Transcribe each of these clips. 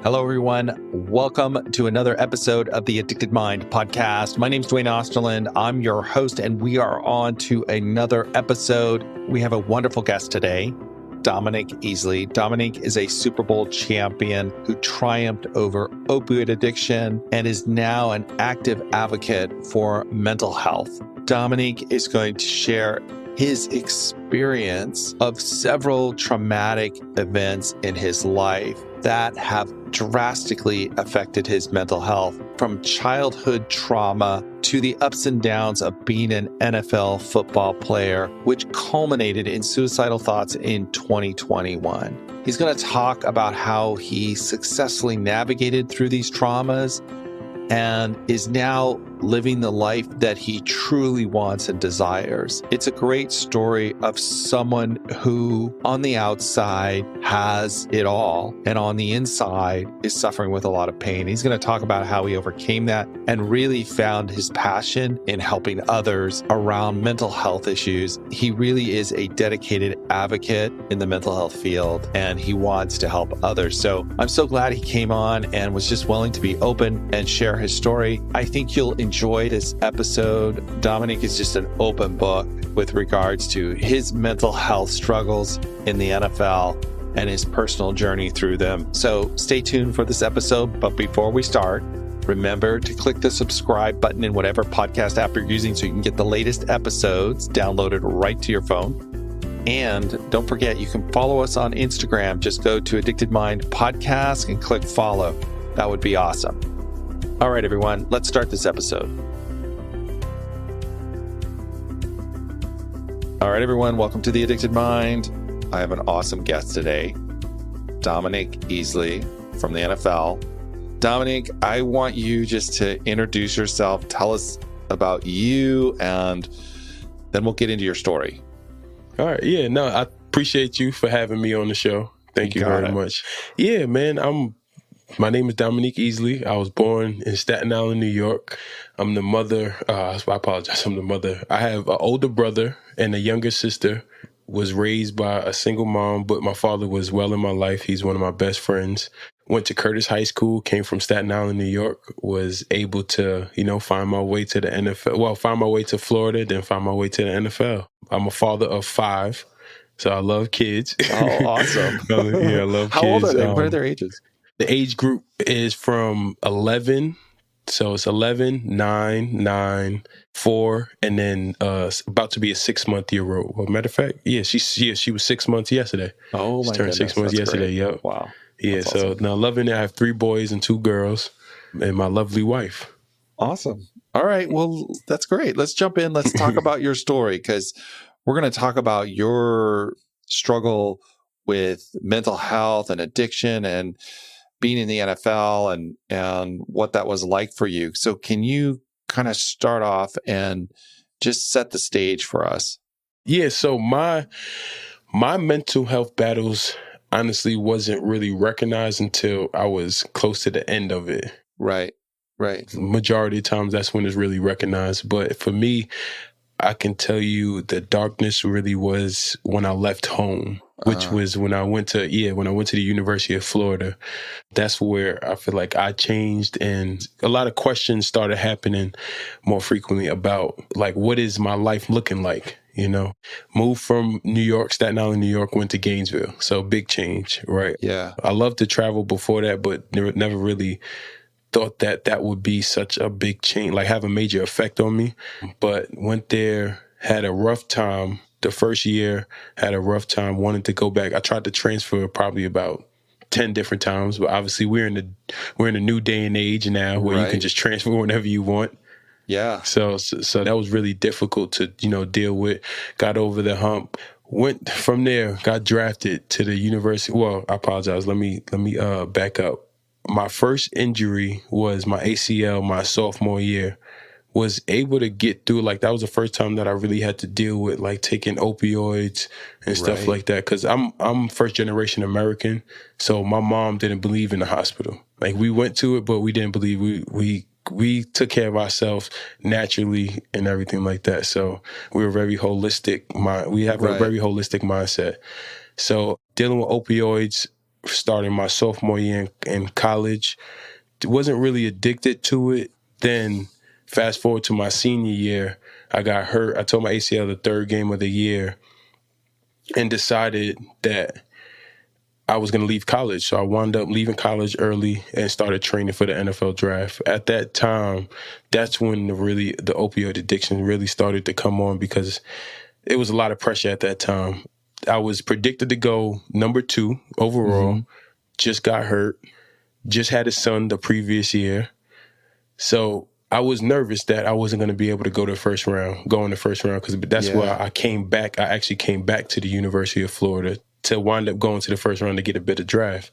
Hello, everyone. Welcome to another episode of the Addicted Mind podcast. My name is Duane Osterland. I'm your host, and we are on to another episode. We have a wonderful guest today, Dominique Easley. Dominique is a Super Bowl champion who triumphed over opioid addiction and is now an active advocate for mental health. Dominique is going to share his experience of several traumatic events in his life that have drastically affected his mental health, from childhood trauma to the ups and downs of being an NFL football player, which culminated in suicidal thoughts in 2021. He's going to talk about how he successfully navigated through these traumas and is now living the life that he truly wants and desires. It's a great story of someone who, on the outside, has it all, and on the inside is suffering with a lot of pain. He's going to talk about how he overcame that and really found his passion in helping others around mental health issues. He really is a dedicated advocate in the mental health field, and he wants to help others. So I'm so glad he came on and was just willing to be open and share his story. I think you'll enjoy this episode. Dominique is just an open book with regards to his mental health struggles in the NFL and his personal journey through them. So stay tuned for this episode. But before we start, remember to click the subscribe button in whatever podcast app you're using so you can get the latest episodes downloaded right to your phone. And don't forget, you can follow us on Instagram. Just go to Addicted Mind Podcast and click follow. That would be awesome. All right, everyone, let's start this episode. All right, everyone, welcome to The Addicted Mind. I have an awesome guest today, Dominique Easley from the NFL. Dominique, I want you just to introduce yourself, tell us about you, and then we'll get into your story. All right. Yeah, no, I appreciate you for having me on the show. Thank you very much. Yeah, man, my name is Dominique Easley. I was born in Staten Island, New York. I'm the mother. I apologize. I'm the mother. I have an older brother and a younger sister. Was raised by a single mom, but my father was well in my life. He's one of my best friends. Went to Curtis High School, came from Staten Island, New York, was able to, find my way to the NFL. Well, find my way to Florida, then find my way to the NFL. I'm a father of 5, so I love kids. Oh, awesome. Yeah, I love How kids. How old are they? What are their ages? The age group is from 11, so it's 11, 9, 9, 4, and then about to be a 6-month-year-old. Well, matter of fact, she was 6 months yesterday. Oh, she my turned goodness. 6 months That's yesterday. Great. Yep. Wow. Yeah. That's so awesome. now 11, I have 3 boys and 2 girls, and my lovely wife. Awesome. All right. Well, that's great. Let's jump in. Let's talk about your story, because we're going to talk about your struggle with mental health and addiction and being in the NFL and what that was like for you. So can you kind of start off and just set the stage for us? Yeah. So my mental health battles honestly wasn't really recognized until I was close to the end of it. Right. Majority of times that's when it's really recognized. But for me, I can tell you the darkness really was when I left home, which was when I went to the University of Florida. That's where I feel like I changed, and a lot of questions started happening more frequently about, like, what is my life looking like? Moved from New York, Staten Island, New York, went to Gainesville. So big change, right? Yeah. I loved to travel before that, but never really thought that would be such a big change, like have a major effect on me. But went there, had a rough time. The first year, had a rough time, wanted to go back. I tried to transfer probably about 10 different times, but obviously we're in a new day and age now where you can just transfer whenever you want. Yeah. So that was really difficult to, deal with. Got over the hump. Went from there, got drafted to the university. Well, I apologize. Let me back up. My first injury was my ACL my sophomore year. Was able to get through, like, that was the first time that I really had to deal with, like, taking opioids and stuff like that. Because I'm first generation American, so my mom didn't believe in the hospital. Like, we went to it, but we didn't believe we took care of ourselves naturally and everything like that. So we were very holistic. We have a very holistic mindset. So dealing with opioids starting my sophomore year in college. Wasn't really addicted to it. Then fast forward to my senior year, I got hurt. I tore my ACL the third game of the year and decided that I was going to leave college. So I wound up leaving college early and started training for the NFL draft. At that time, that's when the opioid addiction really started to come on, because it was a lot of pressure at that time. I was predicted to go number 2 overall, just got hurt, just had a son the previous year. So I was nervous that I wasn't going to be able to go in the first round, because that's why I came back. I actually came back to the University of Florida to wind up going to the first round to get a better draft.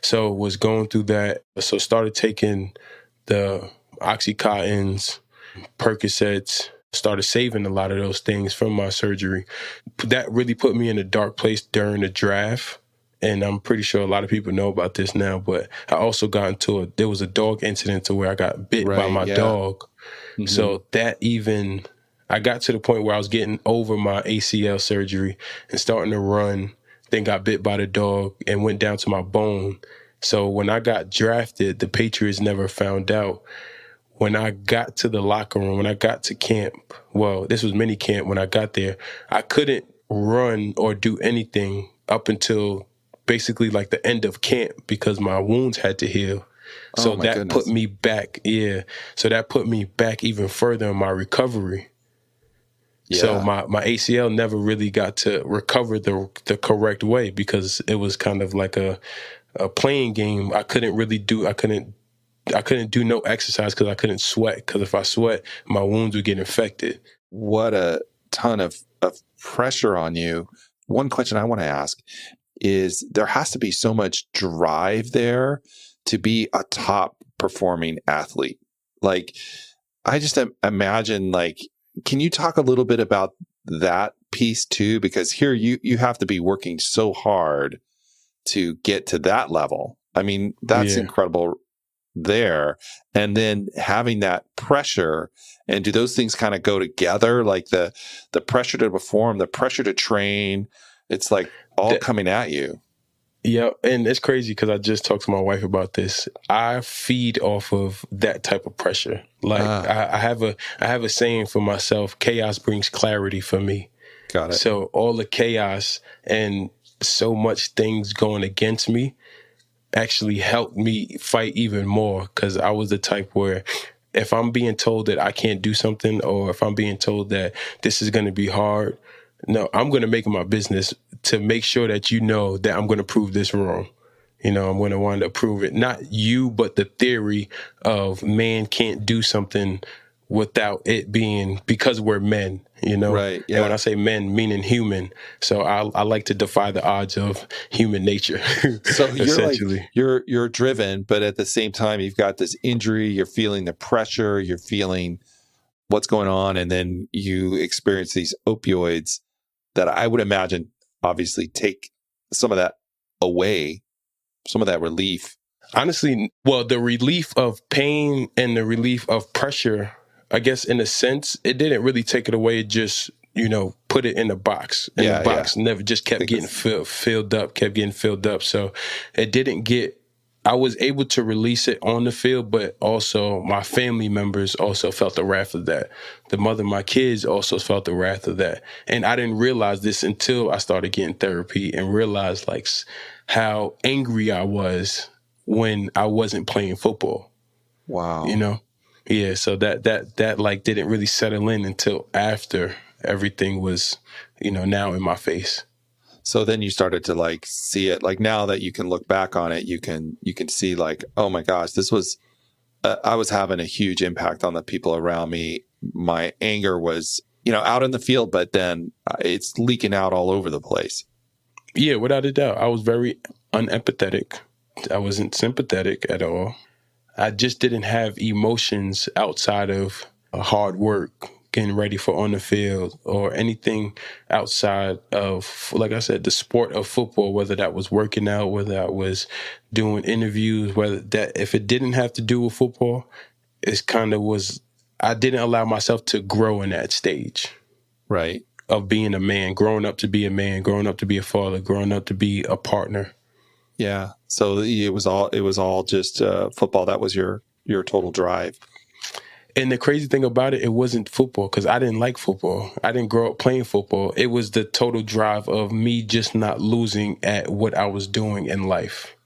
So was going through that. So started taking the Oxycontins, Percocets, started saving a lot of those things from my surgery. That really put me in a dark place during the draft. And I'm pretty sure a lot of people know about this now, but I also got there was a dog incident to where I got bit by my dog. So I got to the point where I was getting over my ACL surgery and starting to run, then got bit by the dog and went down to my bone. So when I got drafted, the Patriots never found out. When I got to the locker room, when I got to camp, well, this was mini camp when I got there, I couldn't run or do anything up until basically like the end of camp because my wounds had to heal. So that put me back. So that put me back even further in my recovery. So my ACL never really got to recover the correct way, because it was kind of like a playing game. I couldn't do no exercise because I couldn't sweat, because if I sweat, my wounds would get infected. What a ton of pressure on you. One question I want to ask is, there has to be so much drive there to be a top performing athlete. Like, I just imagine, like, can you talk a little bit about that piece too? Because here you have to be working so hard to get to that level. I mean, that's incredible there. And then having that pressure, and do those things kind of go together? Like the pressure to perform, the pressure to train, it's like all coming at you. Yeah, and it's crazy because I just talked to my wife about this. I feed off of that type of pressure. Like I have a saying for myself: chaos brings clarity for me. Got it. So all the chaos and so much things going against me actually helped me fight even more, because I was the type where if I'm being told that I can't do something, or if I'm being told that this is going to be hard, no, I'm going to make it my business to make sure that you know that I'm going to prove this wrong. I'm going to want to prove it. Not you, but the theory of man can't do something without it being because we're men, Right. Yeah. And when I say men, meaning human. So I like to defy the odds of human nature. So you're essentially. like, you're driven, but at the same time, you've got this injury, you're feeling the pressure, you're feeling what's going on. And then you experience these opioids that I would imagine obviously take some of that away, some of that relief. Honestly, well, the relief of pain and the relief of pressure, I guess in a sense, it didn't really take it away. It just, put it in a box. And the box never just kept getting filled up. So it didn't I was able to release it on the field, but also my family members also felt the wrath of that. The mother of my kids also felt the wrath of that. And I didn't realize this until I started getting therapy and realized like how angry I was when I wasn't playing football. Wow. Yeah. So that like didn't really settle in until after everything was, now in my face. So then you started to like see it, like now that you can look back on it, you can see like, oh my gosh, this was, I was having a huge impact on the people around me. My anger was, out in the field, but then it's leaking out all over the place. Yeah, without a doubt. I was very unempathetic. I wasn't sympathetic at all. I just didn't have emotions outside of hard work, getting ready for on the field, or anything outside of, like I said, the sport of football, whether that was working out, whether that was doing interviews, if it didn't have to do with football, I didn't allow myself to grow in that stage. Right. Of being a man, growing up to be a man, growing up to be a father, growing up to be a partner. Yeah. So it was all just football. That was your total drive. And the crazy thing about it, it wasn't football because I didn't like football. I didn't grow up playing football. It was the total drive of me just not losing at what I was doing in life.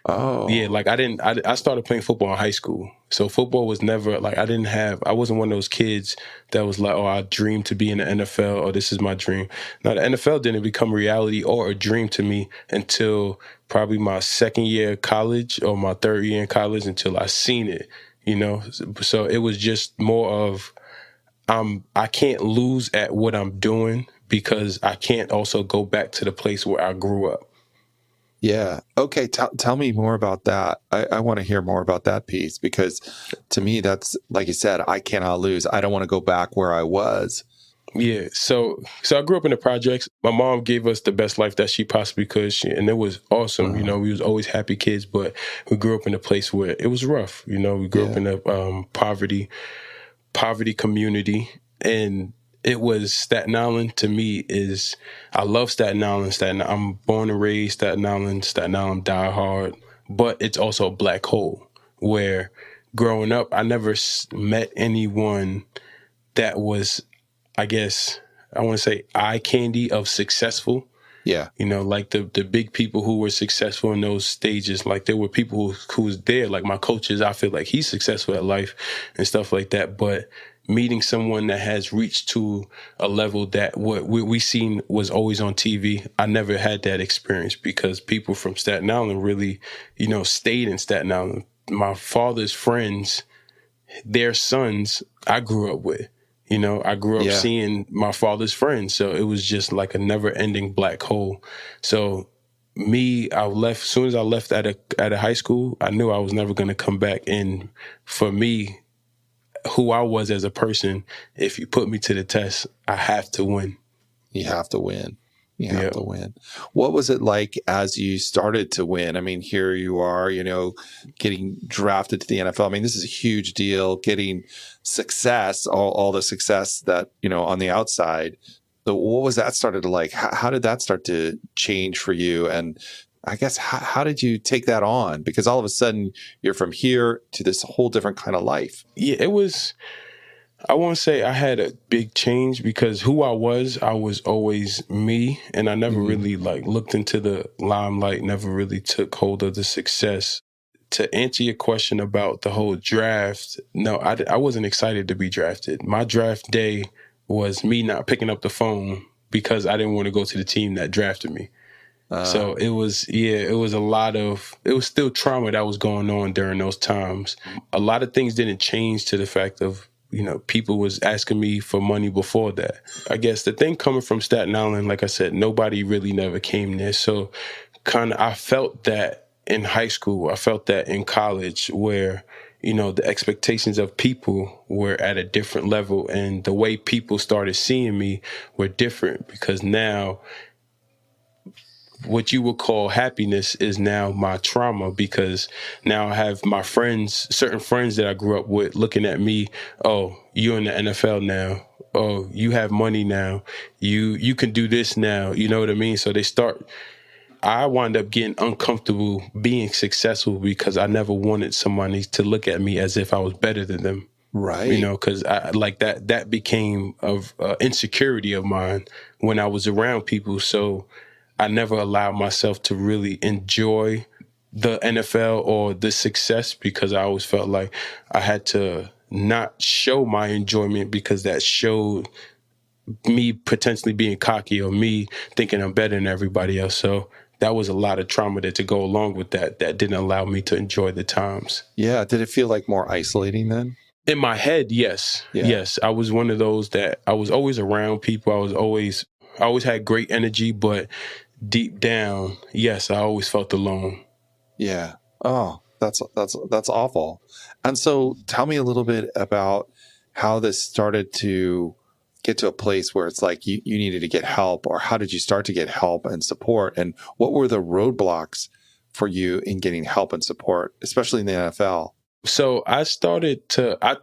Yeah, Oh. like I started playing football in high school. So football was never like, I wasn't one of those kids that was like, oh, I dream to be in the NFL or this is my dream. Now, the NFL didn't become reality or a dream to me until probably my second year of college or my third year in college until I seen it, you know? So it was just more of, I can't lose at what I'm doing because I can't also go back to the place where I grew up. Yeah. Okay. Tell me more about that. I want to hear more about that piece because to me, that's like you said, I cannot lose. I don't want to go back where I was. Yeah, so I grew up in the projects. My mom gave us the best life that she possibly could, and it was awesome. You know, we was always happy kids, but we grew up in a place where it was rough. You know, we grew up Yeah. in a poverty community, and it was Staten Island. To me, is I love Staten Island. I'm born and raised Staten Island. Staten Island die hard, but it's also a black hole where growing up, I never met anyone that was, I guess, I want to say eye candy of successful. Yeah. You know, like the big people who were successful in those stages. Like there were people who was there, like my coaches. I feel like he's successful at life and stuff like that. But meeting someone that has reached to a level that what we seen was always on TV, I never had that experience because people from Staten Island really, you know, stayed in Staten Island. My father's friends, their sons, I grew up with. You know, I grew up Yeah. seeing my father's friends. So it was just like a never ending black hole. So I left, as soon as I left at a high school, I knew I was never going to come back. And for me, who I was as a person, if you put me to the test, I have to win. You have to win. You have Yeah. to win. What was it like as you started to win? I mean, here you are, you know, getting drafted to the NFL. I mean, this is a huge deal, getting success, all the success that, you know, on the outside. So what was that started to like? How did that start to change for you? And I guess, how did you take that on? Because all of a sudden you're from here to this whole different kind of life. Yeah, it was. I won't say I had a big change because who I was always me, and I never really like looked into the limelight, never really took hold of the success. To answer your question about the whole draft, no, I wasn't excited to be drafted. My draft day was me not picking up the phone because I didn't want to go to the team that drafted me. So it was it was still trauma that was going on during those times. A lot of things didn't change to the fact of, you know, people was asking me for money before that. I guess the thing coming from Staten Island, like I said, nobody really never came there. So kind of, I felt that in high school, I felt that in college where, you know, the expectations of people were at a different level and the way people started seeing me were different because now what you would call happiness is now my trauma because now I have my friends, certain friends that I grew up with looking at me, oh, you're in the NFL now. Oh, you have money now. You can do this now. You know what I mean? So I wind up getting uncomfortable being successful because I never wanted somebody to look at me as if I was better than them. Right. You know, because I like that became of insecurity of mine when I was around people. So I never allowed myself to really enjoy the NFL or the success because I always felt like I had to not show my enjoyment because that showed me potentially being cocky or me thinking I'm better than everybody else. So that was a lot of trauma to go along with that didn't allow me to enjoy the times. Yeah. Did it feel like more isolating then? In my head, yes. Yeah. Yes. I was one of those that I was always around people. I always had great energy, but deep down, yes, I always felt alone. Yeah. Oh, that's awful. And so tell me a little bit about how this started to get to a place where it's like you needed to get help, or how did you start to get help and support? And what were the roadblocks for you in getting help and support, especially in the NFL? So I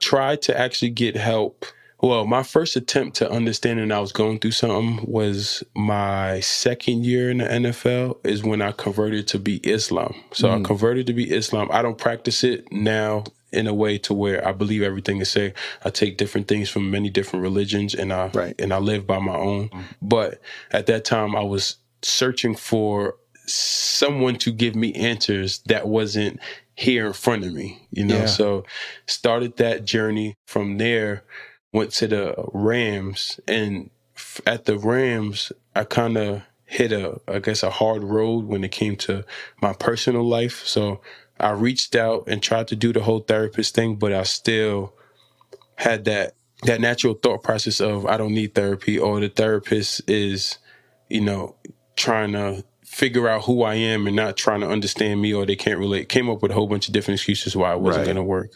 tried to actually get help Well, my first attempt to understanding I was going through something was my second year in the NFL is when I converted to be Islam. So I converted to be Islam. I don't practice it now in a way to where I believe everything is safe. I take different things from many different religions and I live by my own. But at that time I was searching for someone to give me answers that wasn't here in front of me, So started that journey. From there, went to the Rams, and at the Rams, I kind of hit a hard road when it came to my personal life. So I reached out and tried to do the whole therapist thing, but I still had that natural thought process of I don't need therapy, or the therapist is, trying to figure out who I am and not trying to understand me, or they can't relate. Came up with a whole bunch of different excuses why it wasn't going to work.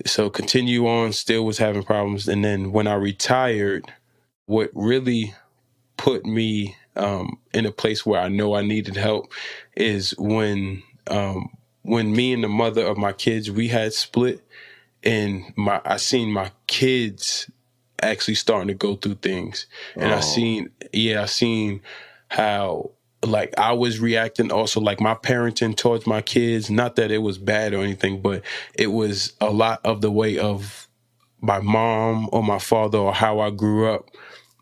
So continue on, still was having problems. And then when I retired, what really put me in a place where I know I needed help is when me and the mother of my kids, we had split, and I seen my kids actually starting to go through things. And I seen how like I was reacting also, like my parenting towards my kids, not that it was bad or anything, but it was a lot of the way of my mom or my father or how I grew up.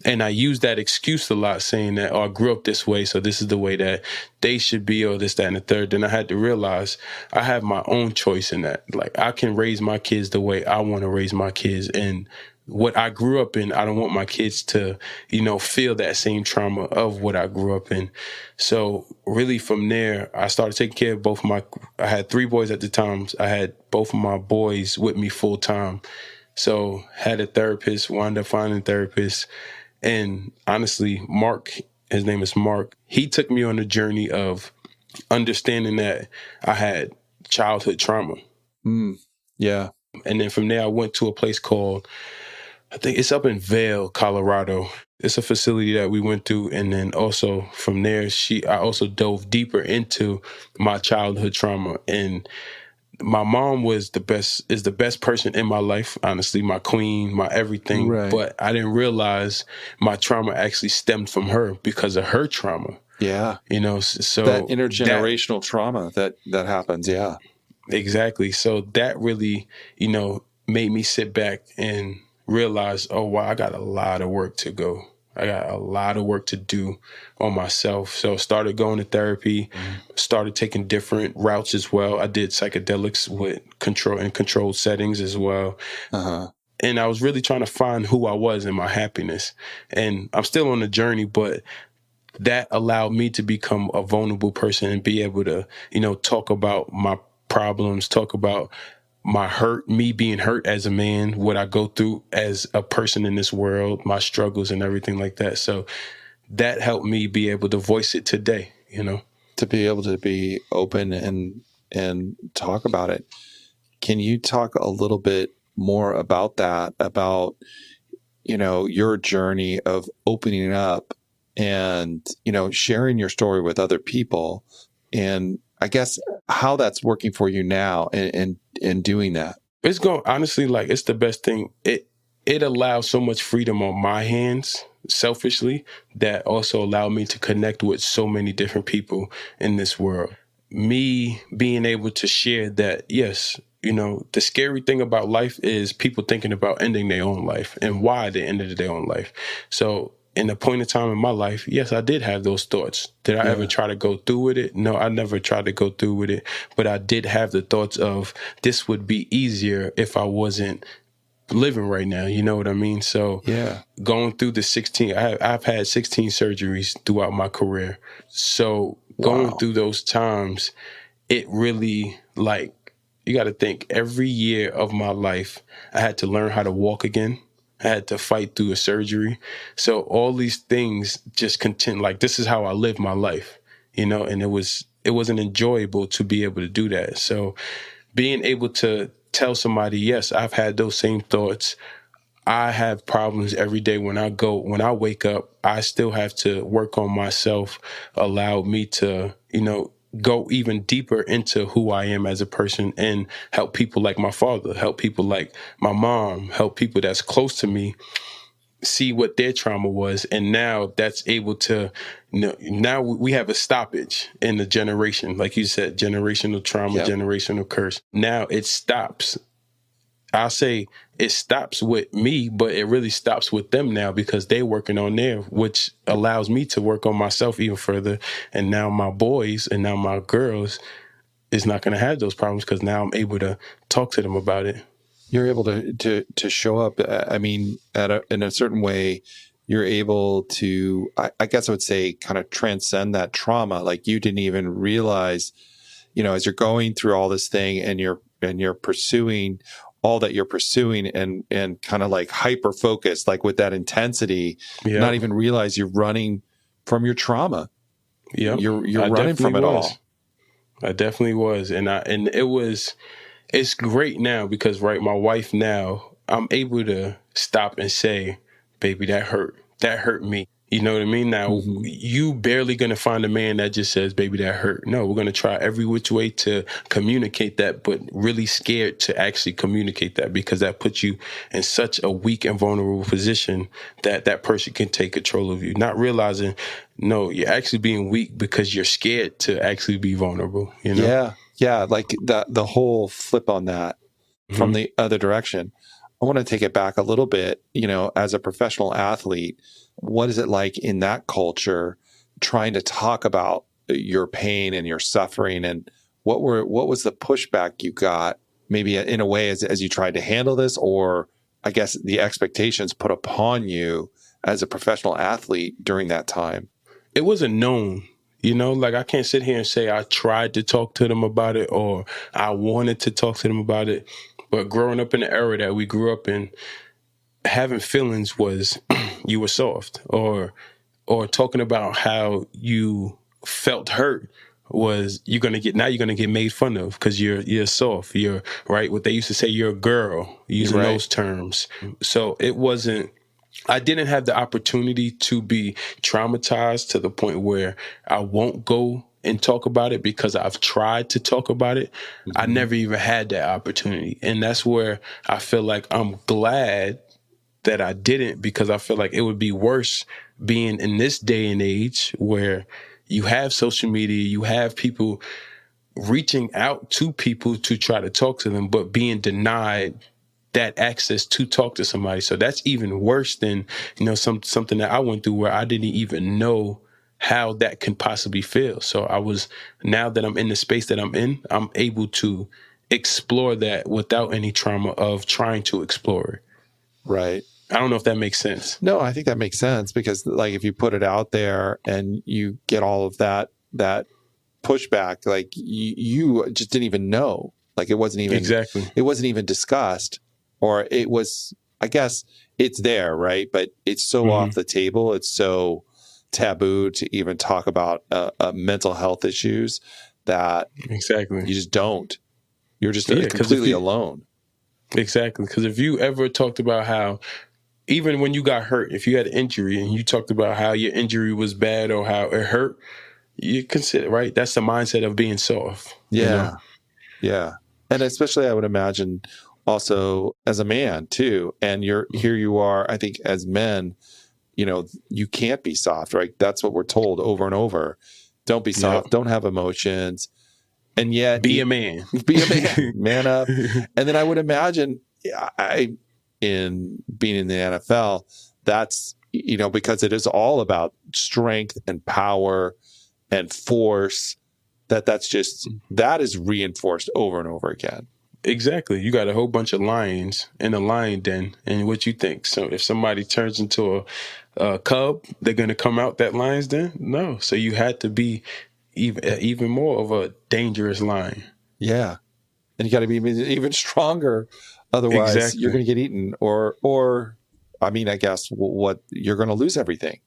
And I use that excuse a lot, saying that, I grew up this way, so this is the way that they should be, or this, that, and the third. Then I had to realize I have my own choice in that. Like, I can raise my kids the way I want to raise my kids. And what I grew up in, I don't want my kids to, feel that same trauma of what I grew up in. So really from there, I started taking care of I had 3 boys at the time. I had both of my boys with me full time. So had a therapist, wound up finding a therapist. And honestly, Mark, his name is Mark, he took me on a journey of understanding that I had childhood trauma. Yeah. And then from there, I went to a place called, I think it's up in Vail, Colorado. It's a facility that we went through. And then also from there, I also dove deeper into my childhood trauma. And my mom is the best person in my life, honestly, my queen, my everything. Right. But I didn't realize my trauma actually stemmed from her because of her trauma. Yeah. So that intergenerational trauma that happens. Yeah. Exactly. So that really, made me sit back and realize, oh, wow, I got a lot of work to go. I got a lot of work to do on myself. So started going to therapy, started taking different routes as well. I did psychedelics with controlled settings as well. And I was really trying to find who I was and my happiness. And I'm still on the journey, but that allowed me to become a vulnerable person and be able to, talk about my problems, talk about my hurt, me being hurt as a man, what I go through as a person in this world, my struggles and everything like that. So that helped me be able to voice it today, To be able to be open and talk about it. Can you talk a little bit more about that, about, your journey of opening up and, sharing your story with other people, and I guess how that's working for you now in doing that? It's honestly, like, it's the best thing. It allows so much freedom on my hands, selfishly, that also allowed me to connect with so many different people in this world. Me being able to share that, yes, the scary thing about life is people thinking about ending their own life and why they ended their own life. So in a point of time in my life, yes, I did have those thoughts. Did I ever try to go through with it? No, I never tried to go through with it. But I did have the thoughts of this would be easier if I wasn't living right now. You know what I mean? So going through the 16, I've had 16 surgeries throughout my career. So going through those times, it really, like, you got to think, every year of my life, I had to learn how to walk again. I had to fight through a surgery. So all these things just continue. Like, this is how I live my life, and it wasn't enjoyable to be able to do that. So being able to tell somebody, yes, I've had those same thoughts. I have problems every day when I wake up, I still have to work on myself, allow me to, go even deeper into who I am as a person and help people like my father, help people like my mom, help people that's close to me see what their trauma was. And now that's able to, now we have a stoppage in the generation. Like you said, generational trauma, generational curse. Now it stops. I'll say it stops with me, but it really stops with them now because they're working on there, which allows me to work on myself even further. And now my boys and now my girls is not going to have those problems because now I'm able to talk to them about it. You're able to show up. I mean, in a certain way, you're able to, I guess I would say, kind of transcend that trauma. Like you didn't even realize, as you're going through all this thing and you're pursuing all that you're pursuing and kind of like hyper focused, like with that intensity, not even realize you're running from your trauma. Yeah, you're running from it all. I definitely was, and it's great now because my wife now, I'm able to stop and say, baby, that hurt me. You know what I mean? Now, you barely going to find a man that just says, baby, that hurt. No, we're going to try every which way to communicate that, but really scared to actually communicate that because that puts you in such a weak and vulnerable position that that person can take control of you. Not realizing, no, you're actually being weak because you're scared to actually be vulnerable. Yeah. Like the whole flip on that from the other direction. I want to take it back a little bit, as a professional athlete, what is it like in that culture trying to talk about your pain and your suffering, and what was the pushback you got maybe in a way as you tried to handle this, or I guess the expectations put upon you as a professional athlete during that time? It wasn't known. Like I can't sit here and say I tried to talk to them about it or I wanted to talk to them about it. But growing up in the era that we grew up in, having feelings was you were soft, or talking about how you felt hurt was you're gonna get made fun of because you're soft. You're right. What they used to say, you're a girl, using those terms. So it wasn't. I didn't have the opportunity to be traumatized to the point where I won't go and talk about it because I've tried to talk about it. I never even had that opportunity. And that's where I feel like I'm glad that I didn't, because I feel like it would be worse being in this day and age where you have social media, you have people reaching out to people to try to talk to them, but being denied that access to talk to somebody. So that's even worse than, something that I went through where I didn't even know how that can possibly feel. So now that I'm in the space that I'm in, I'm able to explore that without any trauma of trying to explore it. Right. I don't know if that makes sense. No, I think that makes sense because like if you put it out there and you get all of that pushback, like you just didn't even know, like it wasn't even discussed, or it was, I guess it's there, right? But it's so off the table. It's so taboo to even talk about mental health issues that you just don't. You're just completely alone. Exactly. Because if you ever talked about how, even when you got hurt, if you had an injury and you talked about how your injury was bad or how it hurt, you consider, right? That's the mindset of being soft. Yeah. Yeah. And especially I would imagine also as a man too. And here you are, I think as men, you can't be soft, right? That's what we're told over and over. Don't be soft. Don't have emotions. And yet be a man, man up. And then I would imagine in being in the NFL, that's, because it is all about strength and power and force, that is reinforced over and over again. Exactly. You got a whole bunch of lions in a lion den. And what you think? So if somebody turns into a cub, they're going to come out that lion's den? No. So you had to be even more of a dangerous lion. Yeah. And you got to be even stronger. Otherwise, you're going to get eaten or I mean, I guess what you're going to lose everything.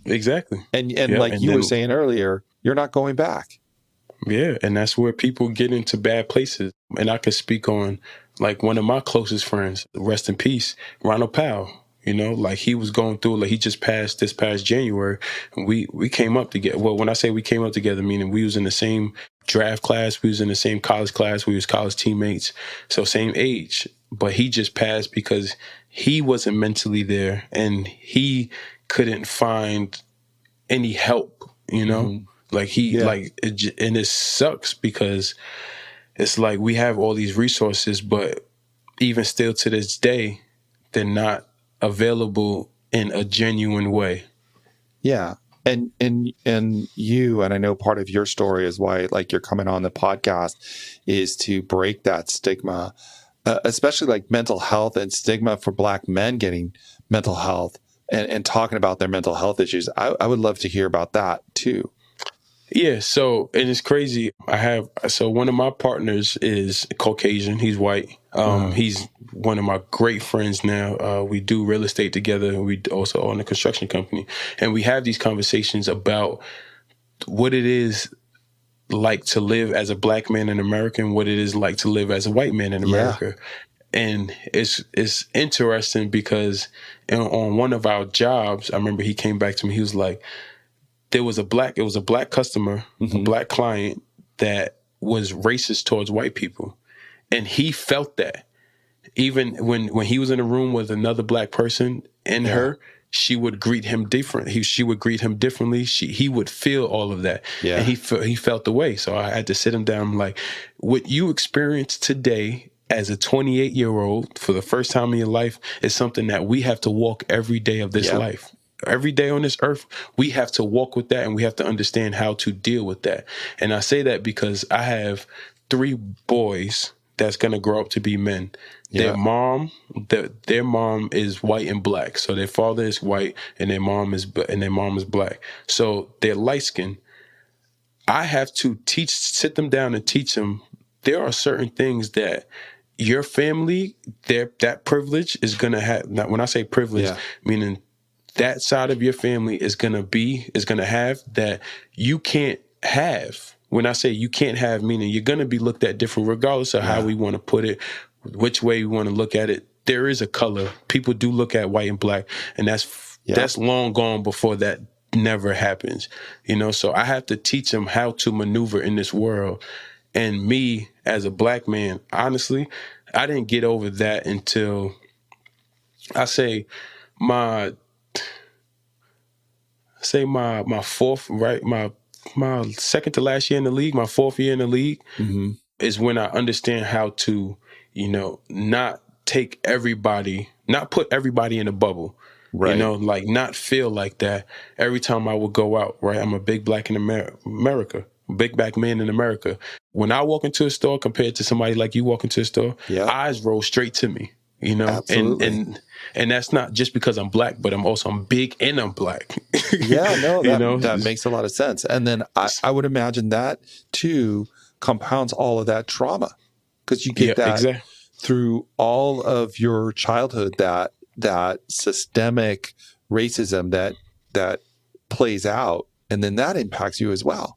Exactly. And like you were saying earlier, you're not going back. Yeah. And that's where people get into bad places. And I could speak on like one of my closest friends, rest in peace, Ronald Powell. You know, like he was going through, like he just passed this past January, and we came up together. Well, when I say we came up together, meaning we was in the same draft class, we was in the same college class, we was college teammates, so same age. But he just passed because he wasn't mentally there, and he couldn't find any help. You know, like he Yeah. like, and it sucks because it's like we have all these resources, but even still to this day, they're not available in a genuine way. Yeah. And you, and I know part of your story is why like you're coming on the podcast is to break that stigma, especially like mental health and stigma for Black men getting mental health and talking about their mental health issues. I would love to hear about that too. Yeah, so and it's crazy. So one of my partners is Caucasian. He's white. He's one of my great friends now. We do real estate together, and we also own a construction company. And we have these conversations about what it is like to live as a Black man in America and what it is like to live as a white man in America. And it's interesting because on one of our jobs, I remember he came back to me. He was like, it was a black customer, a Black client that was racist towards white people. And he felt that. Even when he was in a room with another Black person and her, she would greet him different. She would greet him differently. He would feel all of that. Yeah. And he felt the way. So I had to sit him down. I'm like, what you experience today as a 28-year-old for the first time in your life is something that we have to walk every day of this life. Every day on this earth, we have to walk with that, and we have to understand how to deal with that. And I say that because I have 3 boys that's going to grow up to be men. Their mom is white and Black. So their father is white and their mom is Black. So they're light skinned. I have to sit them down and teach them there are certain things that your family, that privilege is going to have. Now, when I say privilege, meaning that side of your family is going to have that you can't have. When I say you can't have, meaning you're going to be looked at different regardless of how we want to put it, which way we want to look at it. There is a color. People do look at white and Black, and that's long gone before that never happens. You know, so I have to teach them how to maneuver in this world. And me as a Black man, honestly, I didn't get over that until I say my fourth, right? My second to last year in the league, my 4th year in the league is when I understand how to, not put everybody in a bubble. Right. Like not feel like that every time I would go out, right? I'm a big Black in America, big Black man in America. When I walk into a store compared to somebody like you walk into a store, eyes roll straight to me, Absolutely. and that's not just because I'm Black, but I'm big and I'm Black. That makes a lot of sense. And then I would imagine that too compounds all of that trauma because you get that through all of your childhood, that systemic racism that plays out, and then that impacts you as well.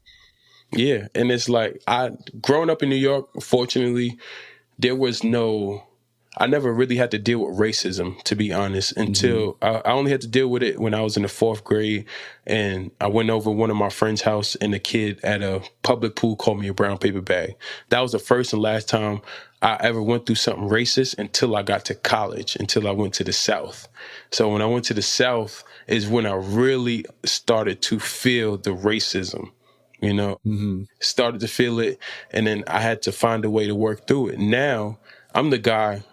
Yeah, and it's like growing up in New York, fortunately, I never really had to deal with racism, to be honest, until I only had to deal with it when I was in the 4th grade, and I went over one of my friend's house, and the kid at a public pool called me a brown paper bag. That was the first and last time I ever went through something racist until I got to college, until I went to the South. So when I went to the South is when I really started to feel the racism. Started to feel it, and then I had to find a way to work through it. Now I'm the guy.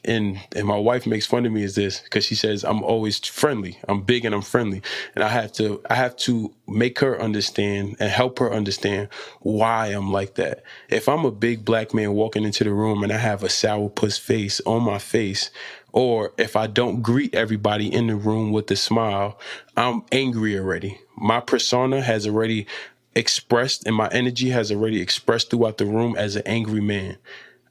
And my wife makes fun of me as this because she says I'm always friendly. I'm big and I'm friendly, and I have to make her understand and help her understand why I'm like that. If I'm a big Black man walking into the room and I have a sourpuss face on my face, or if I don't greet everybody in the room with a smile, I'm angry already. My persona has already expressed, and my energy has already expressed throughout the room as an angry man.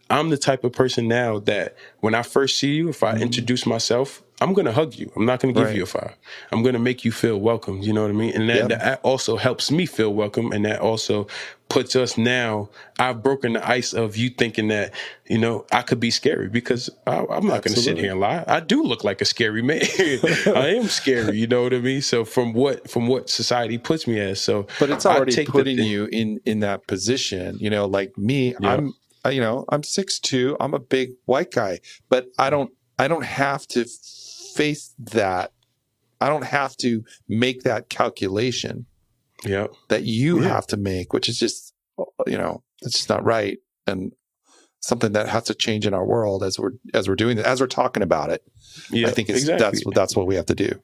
I'm the type of person now that when I first see you, if I introduce myself, I'm going to hug you. I'm not going to give Right. you a 5. I'm going to make you feel welcome. You know what I mean? And that also helps me feel welcome. And that also puts us now, I've broken the ice of you thinking that, you know, I could be scary, because I'm not going to sit here and lie. I do look like a scary man. I am scary. You know what I mean? So from what society puts me as. So, but it's I already take putting you in that position, you know, like me, Yeah. I'm 6'2", I'm a big white guy, but I don't have to face that. I don't have to make that calculation Yeah. that you have to make, which is just, you know, it's just not right. And something that has to change in our world as we're doing it, as we're talking about it. Yeah, I think exactly. that's what we have to do.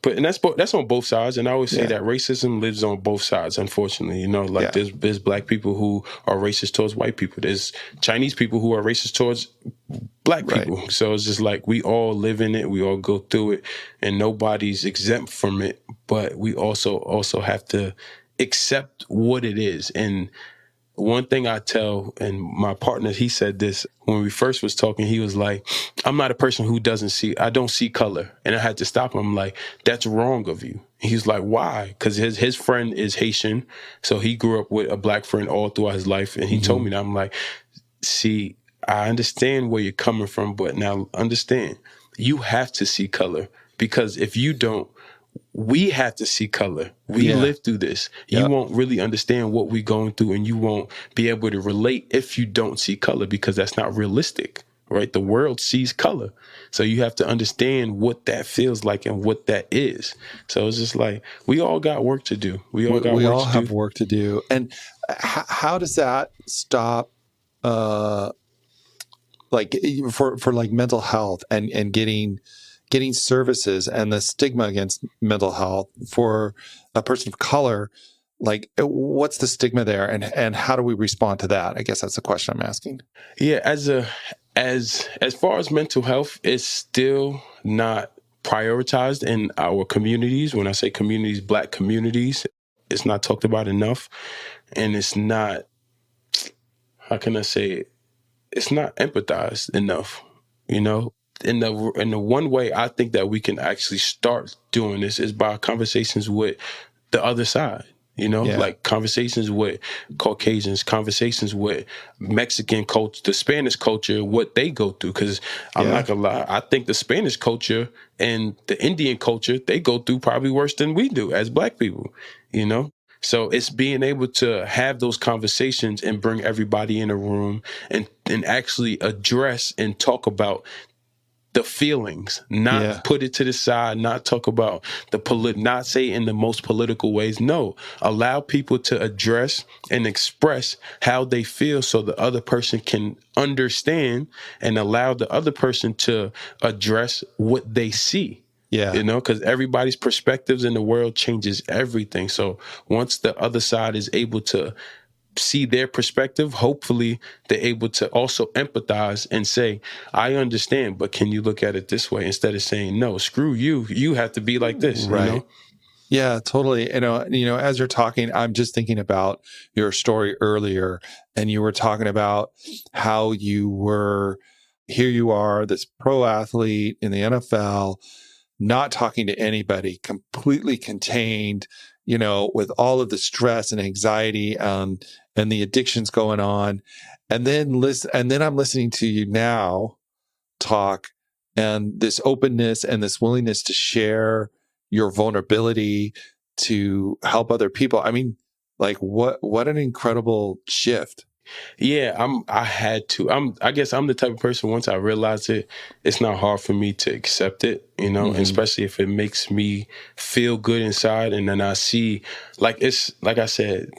But and that's on both sides, and I always say that racism lives on both sides. Unfortunately, you know, like there's black people who are racist towards white people. There's Chinese people who are racist towards black people. Right. So it's just like we all live in it, we all go through it, and nobody's exempt from it. But we also have to accept what it is. And one thing I tell, and my partner, he said this when we first was talking, he was like, I'm not a person who I don't see color. And I had to stop him. I'm like, that's wrong of you. He's like, why? Because his friend is Haitian. So he grew up with a black friend all throughout his life. And he told me that. I'm like, see, I understand where you're coming from, but now understand, you have to see color, because if you don't, we have to see color. We live through this. You won't really understand what we're going through, and you won't be able to relate if you don't see color, because that's not realistic, right? The world sees color. So you have to understand what that feels like and what that is. So it's just like, we all got work to do. We all have work to do. And how does that stop, like for like mental health and getting services, and the stigma against mental health for a person of color? Like, what's the stigma there, and how do we respond to that? I guess that's the question I'm asking. Yeah, as far as mental health, it's still not prioritized in our communities. When I say communities, black communities, it's not talked about enough, and it's not, how can I say it? It's not empathized enough, you know? In the one way I think that we can actually start doing this is by conversations with the other side, you know, like conversations with Caucasians, conversations with Mexican culture, the Spanish culture, what they go through. Because I'm not gonna lie, I think the Spanish culture and the Indian culture, they go through probably worse than we do as black people, you know? So it's being able to have those conversations and bring everybody in a room and actually address and talk about the feelings, not put it to the side, not talk about not say in the most political ways. No, allow people to address and express how they feel, so the other person can understand, and allow the other person to address what they see. You know, because everybody's perspectives in the world changes everything. So once the other side is able to see their perspective, hopefully they're able to also empathize and say, I understand, but can you look at it this way, instead of saying, no, screw you, you have to be like this, right? You know? Yeah, totally. You know, as you're talking, I'm just thinking about your story earlier, and you were talking about how here you are, this pro athlete in the NFL, not talking to anybody, completely contained, you know, with all of the stress and anxiety and the addictions going on. And then I'm listening to you now talk, and this openness and this willingness to share your vulnerability to help other people. I mean, like, what an incredible shift. Yeah, I guess I'm the type of person, once I realize it, it's not hard for me to accept it, you know, and especially if it makes me feel good inside. And then I see, like, it's like I said,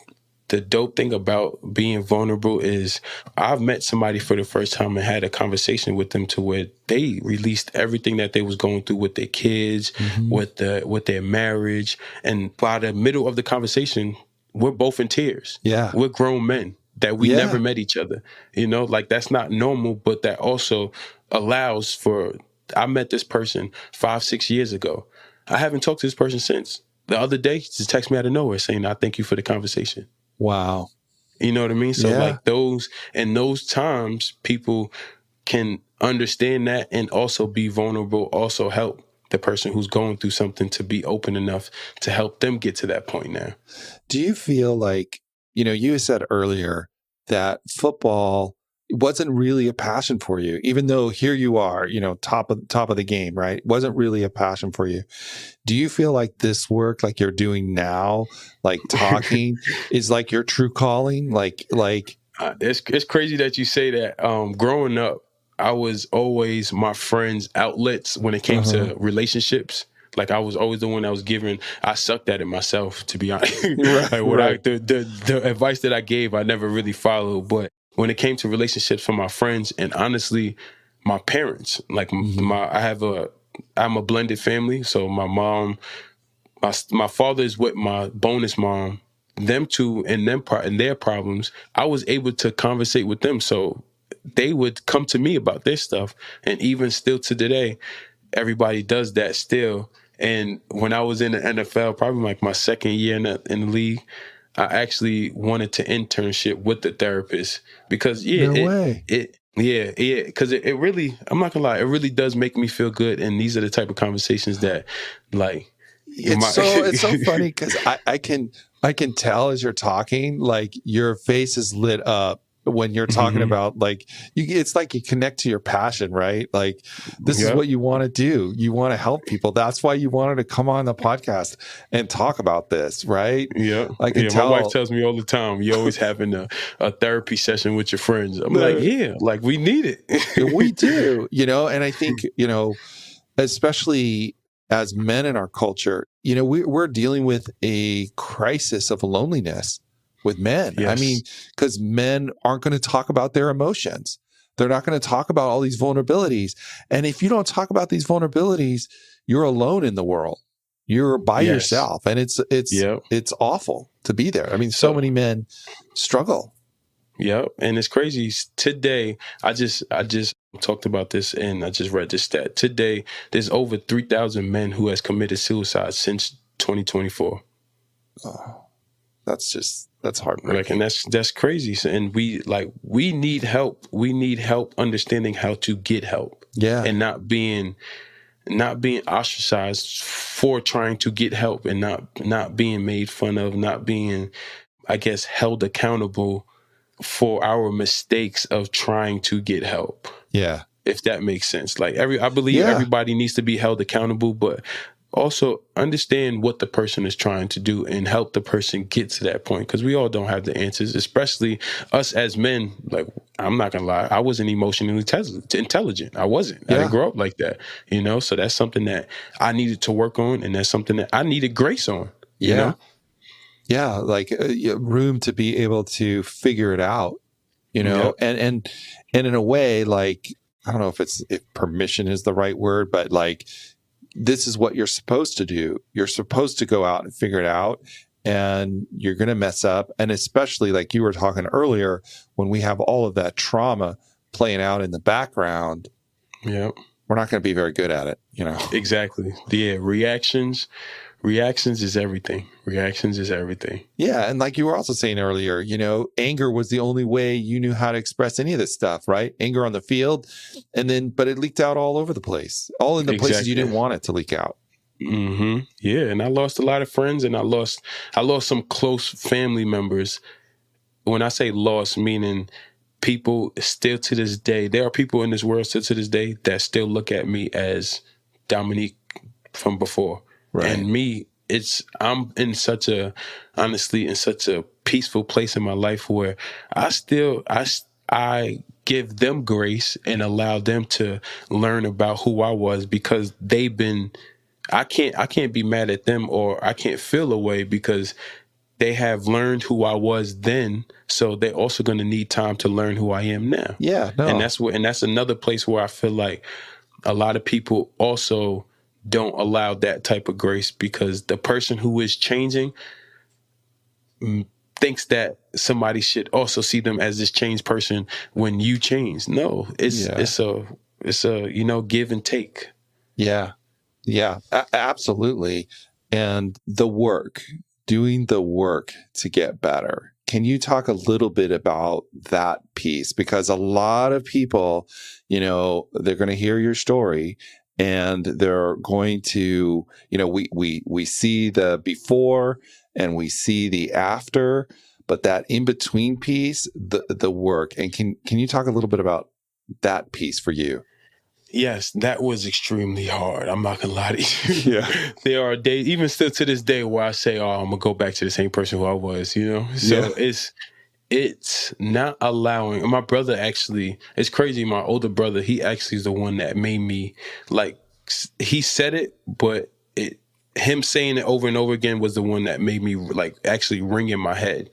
the dope thing about being vulnerable is I've met somebody for the first time and had a conversation with them to where they released everything that they was going through with their kids, with their marriage. And by the middle of the conversation, we're both in tears. Yeah. We're grown men that we never met each other. You know, like, that's not normal, but that also allows for, I met this person 5-6 years ago. I haven't talked to this person since. The other day, he just texted me out of nowhere saying, I thank you for the conversation. Wow. You know what I mean? So like, in those times, people can understand that and also be vulnerable, also help the person who's going through something to be open enough to help them get to that point now. Do you feel like, you said earlier that football wasn't really a passion for you, even though here you are, top of the game, right? Wasn't really a passion for you. Do you feel like this work, like you're doing now, like talking, is like your true calling? It's crazy that you say that. Growing up, I was always my friends' outlets when it came to relationships. Like I was always the one that was giving. I sucked at it myself, to be honest. Right. The advice that I gave, I never really followed. But when it came to relationships for my friends and honestly, my parents, like I'm a blended family. So my mom, my father is with my bonus mom. Them two and their problems, I was able to conversate with them. So they would come to me about their stuff. And even still to today, everybody does that still. And when I was in the NFL, probably like my second year in the league, I actually wanted to internship with the therapist because No way. because it really, I'm not gonna lie, it really does make me feel good. And these are the type of conversations that like, It's so funny because I can tell as you're talking, like your face is lit up when you're talking about like it's like you connect to your passion, right? Like this is what you want to do. You want to help people. That's why you wanted to come on the podcast and talk about this, right? Yeah. I can tell. My wife tells me all the time, you're always having a therapy session with your friends. I'm like, yeah, like we need it. We do, and I think, especially as men in our culture, we're dealing with a crisis of loneliness with men. Yes. I mean, because men aren't going to talk about their emotions. They're not going to talk about all these vulnerabilities. And if you don't talk about these vulnerabilities, you're alone in the world. You're by yourself. And it's awful to be there. I mean, so many men struggle. Yep. And it's crazy. Today, I just talked about this and I just read this stat. Today, there's over 3,000 men who has committed suicide since 2024. Oh, that's heartbreaking. And that's crazy. So, and we need help. We need help understanding how to get help. Yeah. And not being ostracized for trying to get help and not being made fun of, not being, I guess, held accountable for our mistakes of trying to get help. Yeah. If that makes sense. Like I believe everybody needs to be held accountable, but also understand what the person is trying to do and help the person get to that point. Because we all don't have the answers, especially us as men. Like, I'm not gonna lie, I wasn't emotionally intelligent. I wasn't. I didn't grow up like that, So that's something that I needed to work on, and that's something that I needed grace on. You know? Yeah, like room to be able to figure it out, and in a way, like, I don't know if permission is the right word, but like, this is what you're supposed to do. You're supposed to go out and figure it out, and you're going to mess up. And especially like you were talking earlier, when we have all of that trauma playing out in the background, we're not going to be very good at it, Exactly. Yeah. Reactions is everything. Reactions is everything. Yeah. And like you were also saying earlier, anger was the only way you knew how to express any of this stuff, right? Anger on the field. But it leaked out all over the place, all in the places you didn't want it to leak out. Mm-hmm. Yeah. And I lost a lot of friends, and I lost some close family members. When I say lost, meaning people still to this day, there are people in this world still to this day that still look at me as Dominique from before. Right. And me, I'm in such a peaceful place in my life where I give them grace and allow them to learn about who I was, because I can't be mad at them, or I can't feel a way, because they have learned who I was then. So they're also going to need time to learn who I am now. Yeah. No. And that's another place where I feel like a lot of people also don't allow that type of grace, because the person who is changing thinks that somebody should also see them as this changed person when you change. No, it's a give and take. Yeah. Yeah, absolutely. And doing the work to get better Can you talk a little bit about that piece? Because a lot of people, they're going to hear your story and they're going to, we see the before and we see the after, but that in between piece, the work. And can you talk a little bit about that piece for you? Yes, that was extremely hard. I'm not gonna lie to you. Yeah. There are days, even still to this day, where I say, "Oh, I'm gonna go back to the same person who I was." So it's not allowing. My brother actually, it's crazy. My older brother, he actually is the one that made me like. He said it, but him saying it over and over again was the one that made me like actually ring in my head.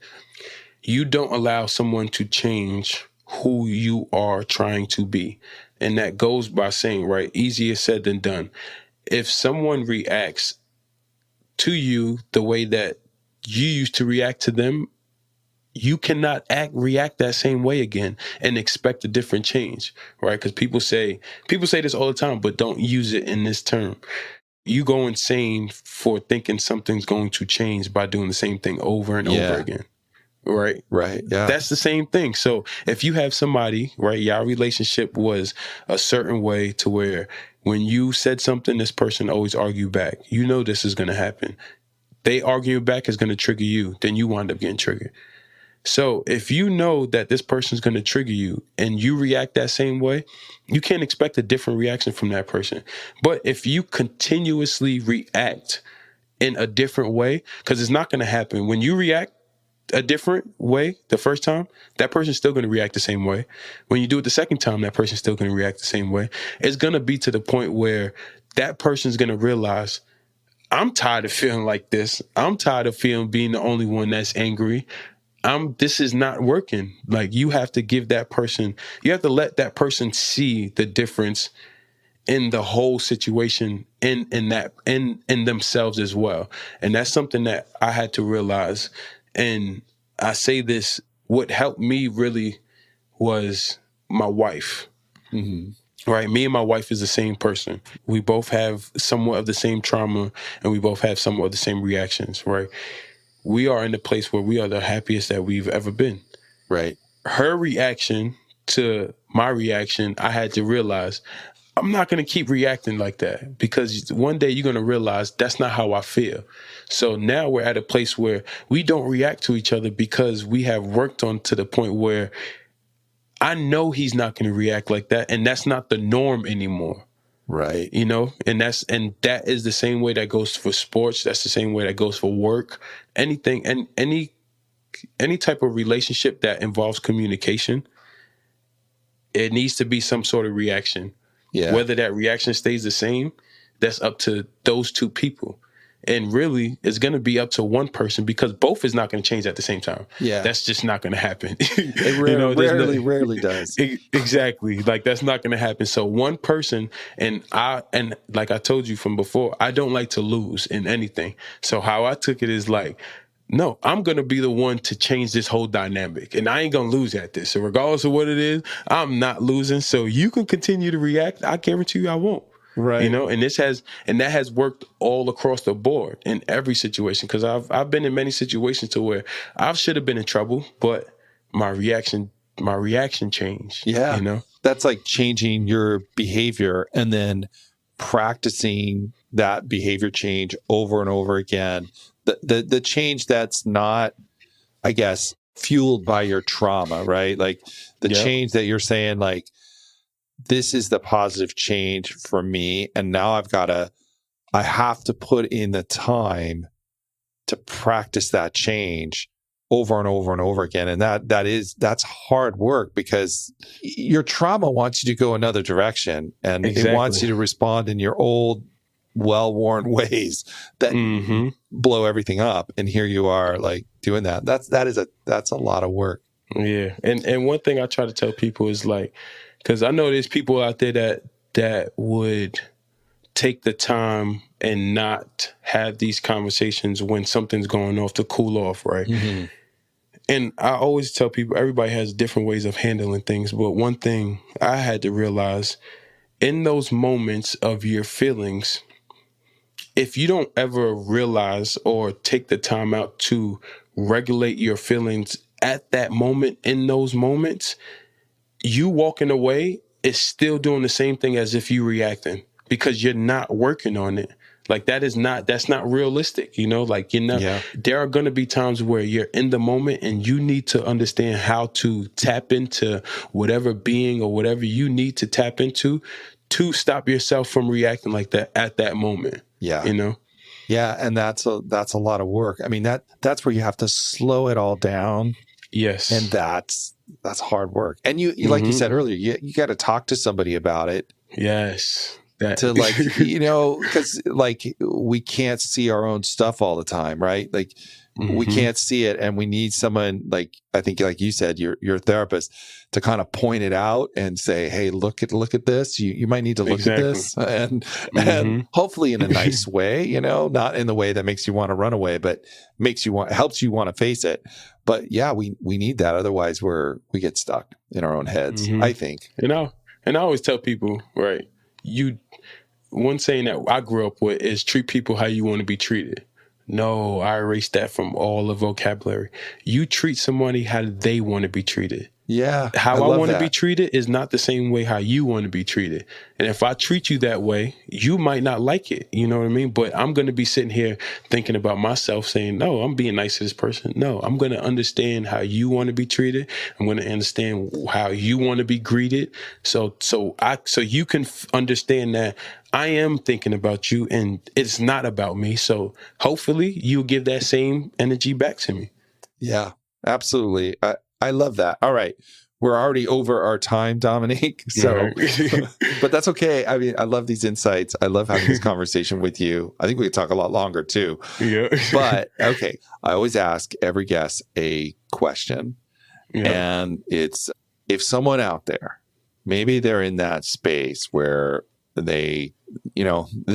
You don't allow someone to change who you are trying to be. And that goes by saying, right, easier said than done. If someone reacts to you the way that you used to react to them, you cannot react that same way again and expect a different change, right? Because people say this all the time, but don't use it in this term. You go insane for thinking something's going to change by doing the same thing over and over again. Right. Yeah. That's the same thing. So if you have somebody, right, your relationship was a certain way to where when you said something, this person always argued back. You know this is going to happen. They argue back is going to trigger you. Then you wind up getting triggered. So if you know that this person's going to trigger you and you react that same way, you can't expect a different reaction from that person. But if you continuously react in a different way, because it's not going to happen. When you react a different way the first time, that person's still going to react the same way. When you do it the second time, that person's still going to react the same way. It's going to be to the point where that person's going to realize, I'm tired of feeling like this. I'm tired of being the only one that's angry. This is not working. Like, you have to give that person, you have to let that person see the difference in the whole situation, in themselves as well. And that's something that I had to realize. And I say this, what helped me really was my wife. Mm-hmm. Right? Me and my wife is the same person. We both have somewhat of the same trauma, and we both have somewhat of the same reactions, right? We are in a place where we are the happiest that we've ever been. Right. Her reaction to my reaction, I had to realize, I'm not going to keep reacting like that, because one day you're going to realize that's not how I feel. So now we're at a place where we don't react to each other because we have worked on to the point where I know he's not going to react like that. And that's not the norm anymore. Right. And that is the same way that goes for sports. That's the same way that goes for work, anything, and any type of relationship that involves communication. It needs to be some sort of reaction. Yeah. Whether that reaction stays the same, that's up to those two people. And really, it's going to be up to one person, because both is not going to change at the same time. Yeah. That's just not going to happen. It rarely does. Exactly. Like, that's not going to happen. So one person, and like I told you from before, I don't like to lose in anything. So how I took it is like, no, I'm going to be the one to change this whole dynamic, and I ain't going to lose at this. So regardless of what it is, I'm not losing. So you can continue to react. I guarantee you I won't. Right. And that has worked all across the board in every situation. Cause I've been in many situations to where I should have been in trouble, but my reaction changed. Yeah. That's like changing your behavior and then practicing that behavior change over and over again. The change that's not, I guess, fueled by your trauma, right? Like the change that you're saying, like, this is the positive change for me. And now I have to put in the time to practice that change over and over and over again. And that's hard work, because your trauma wants you to go another direction, and It wants you to respond in your old, well-worn ways that blow everything up. And here you are, like, doing that. That's a lot of work. Yeah. And one thing I try to tell people is, like, because I know there's people out there that would take the time and not have these conversations when something's going off to cool off, right? Mm-hmm. And I always tell people, everybody has different ways of handling things. But one thing I had to realize, in those moments of your feelings, if you don't ever realize or take the time out to regulate your feelings at that moment, in those moments, you walking away is still doing the same thing as if you reacting, because you're not working on it. Like that's not realistic, like, there are going to be times where you're in the moment and you need to understand how to tap into whatever being or whatever you need to tap into to stop yourself from reacting like that at that moment. Yeah. Yeah. And that's a lot of work. I mean, that's where you have to slow it all down. Yes. And that's hard work. And you like you said earlier, you got to talk to somebody about it. Yes. To like, because like we can't see our own stuff all the time, right? Like we can't see it, and we need someone, like, I think, like you said, your therapist, to kind of point it out and say, hey, look at this. You might need to look at this, and hopefully in a nice way, not in the way that makes you want to run away, but helps you want to face it. But yeah, we need that. Otherwise we get stuck in our own heads, I think. And I always tell people, right, one saying that I grew up with is treat people how you want to be treated. No, I erased that from all the vocabulary. You treat somebody how they want to be treated. Yeah. How I want to be treated is not the same way how you want to be treated. And if I treat you that way, you might not like it. You know what I mean? But I'm going to be sitting here thinking about myself saying, no, I'm being nice to this person. No, I'm going to understand how you want to be treated. I'm going to understand how you want to be greeted. So you can understand that I am thinking about you and it's not about me. So hopefully you'll give that same energy back to me. Yeah, absolutely. I love that. All right. We're already over our time, Dominique. So, but that's okay. I mean, I love these insights. I love having this conversation with you. I think we could talk a lot longer too. Yeah. But okay. I always ask every guest a question. Yeah. And it's, if someone out there, maybe they're in that space where the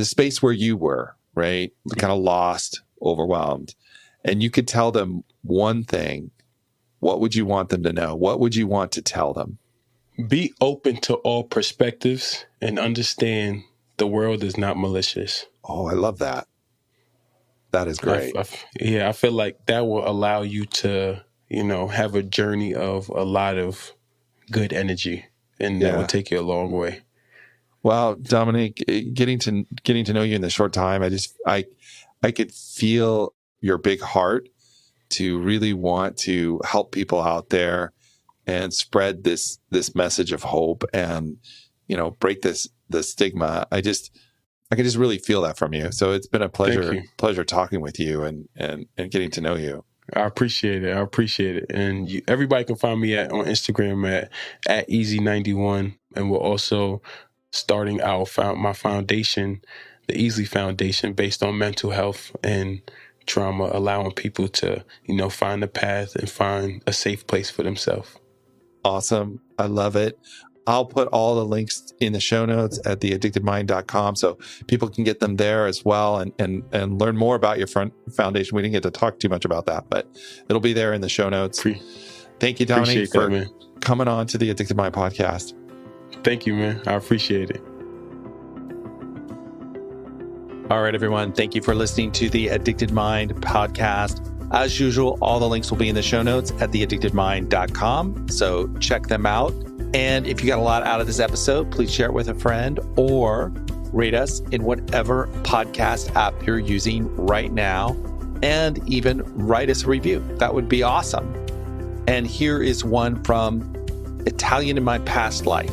space where you were, right? Kind of lost, overwhelmed. And you could tell them one thing. What would you want them to know? What would you want to tell them? Be open to all perspectives and understand the world is not malicious. Oh, I love that. That is great. I feel like that will allow you to, have a journey of a lot of good energy, and that will take you a long way. Well, Dominique, getting to know you in the short time, I could feel your big heart to really want to help people out there and spread this message of hope and, break the stigma. I can just really feel that from you. So it's been a pleasure talking with you and getting to know you. I appreciate it. And everybody can find me on Instagram at Easy91. And we're also starting my foundation, the Easley Foundation, based on mental health and trauma, allowing people to, find a path and find a safe place for themselves. Awesome. I love it. I'll put all the links in the show notes at theaddictedmind.com so people can get them there as well and learn more about your foundation. We didn't get to talk too much about that, but it'll be there in the show notes. Thank you, Dominique, for coming on to the Addicted Mind podcast. Thank you, man. I appreciate it. All right, everyone. Thank you for listening to the Addicted Mind podcast. As usual, all the links will be in the show notes at theaddictedmind.com. So check them out. And if you got a lot out of this episode, please share it with a friend or rate us in whatever podcast app you're using right now, and even write us a review. That would be awesome. And here is one from Italian in My Past Life.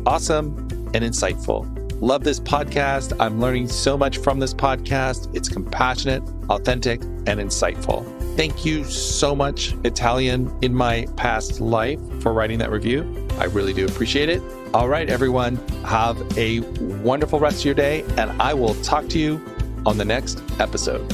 Awesome and insightful. Love this podcast. I'm learning so much from this podcast. It's compassionate, authentic, and insightful. Thank you so much, Italian in My Past Life, for writing that review. I really do appreciate it. All right, everyone, have a wonderful rest of your day, and I will talk to you on the next episode.